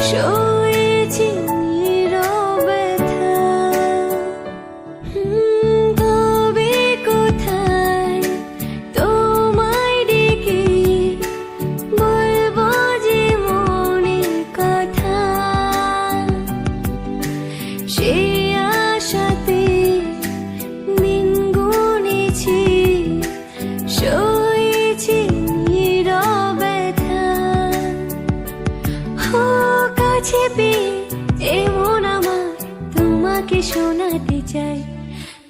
সয়েছি নীরবে কবে কোথায় তোমায় ডেকে বলবো যে মনের কথা, সে আশাতে দিন গুনেছি, সয়েছি নীরবে কাছে পেয়ে এমন আমার তোমাকে শোনাতে চাই,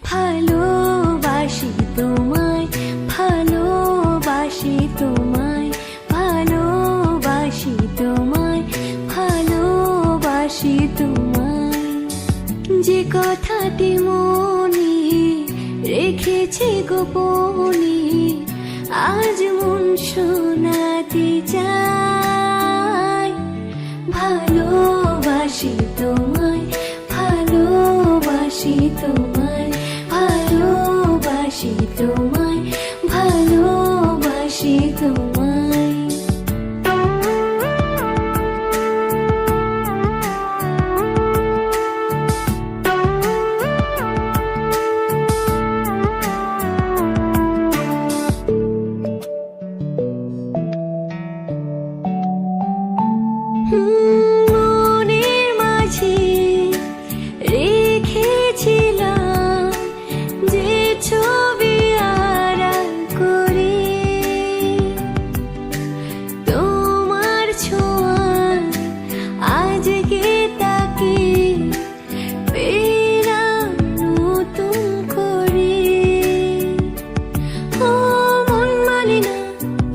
ভালোবাসি তোমায়, ভালোবাসি তোমায়, ভালোবাসি তোমায়, ভালোবাসি তোমায়। যে কথাটি মনে রেখেছি গোপনে, আজ মন শোনাতে চাই, ভালোবাসি তোমায়, ভালোবাসি তোমায়, ভালোবাসি তোমায়, ভালোবাসি তোমায়। মনের মাঝে রেখেছিলাম যে ছবি আড়াল করে, তোমার ছোঁয়া আজকে তাকে পেলাম নতুন করে। ও মন মানে না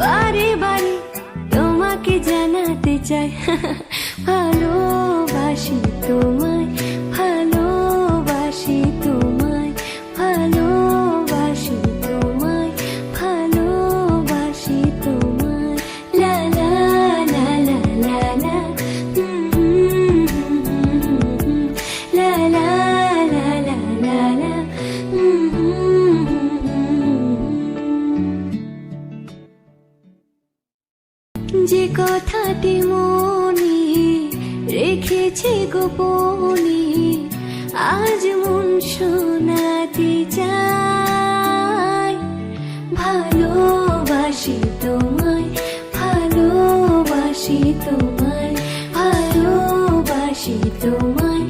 বারে বারে তোমাকে জানাতে চাই, ভালোবাসি তোমায়, ভালোবাসি তোমায়, ভালোবাসি তোমায়, ভালোবাসি তোমায়। লা লা লা লা লা লা, লা লা লা লা লা লা। যে কথাটি মনে রেখেছি গোপনে, আজ মন শোনাতে চাই, ভালোবাসি তোমায়, ভালোবাসি তোমায়, ভালোবাসি তোমায়,